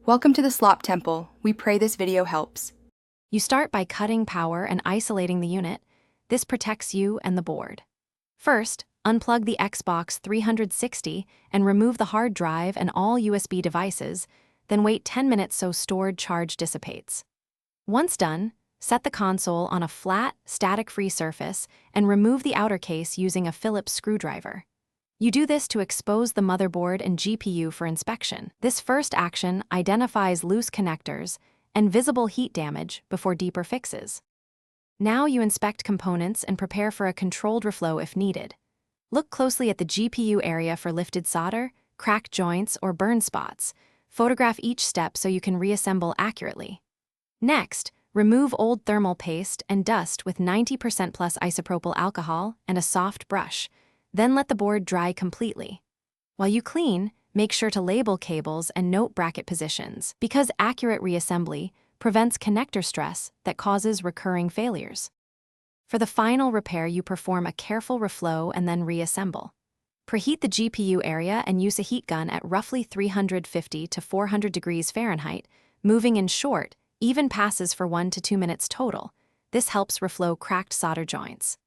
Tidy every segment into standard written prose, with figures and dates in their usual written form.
Welcome to the Slop Temple. We pray this video helps. You start by cutting power and isolating the unit. This protects you and the board. First, unplug the Xbox 360 and remove the hard drive and all USB devices, then wait 10 minutes so stored charge dissipates. Once done, set the console on a flat, static-free surface and remove the outer case using a Phillips screwdriver. You do this to expose the motherboard and GPU for inspection. This first action identifies loose connectors and visible heat damage before deeper fixes. Now you inspect components and prepare for a controlled reflow if needed. Look closely at the GPU area for lifted solder, cracked joints, or burn spots. Photograph each step so you can reassemble accurately. Next, remove old thermal paste and dust with 90% plus isopropyl alcohol and a soft brush. Then let the board dry completely. While you clean, make sure to label cables and note bracket positions, because accurate reassembly prevents connector stress that causes recurring failures. For the final repair, you perform a careful reflow and then reassemble. Preheat the GPU area and use a heat gun at roughly 350 to 400 degrees Fahrenheit, moving in short, even passes for 1 to 2 minutes total. This helps reflow cracked solder joints.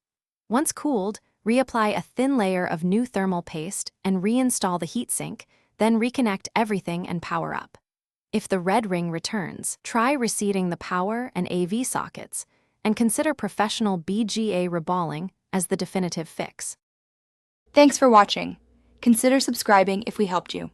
Once cooled, reapply a thin layer of new thermal paste and reinstall the heatsink, then reconnect everything and power up. If the red ring returns, try reseating the power and AV sockets, and consider professional BGA reballing as the definitive fix. Thanks for watching. Consider subscribing if we helped you.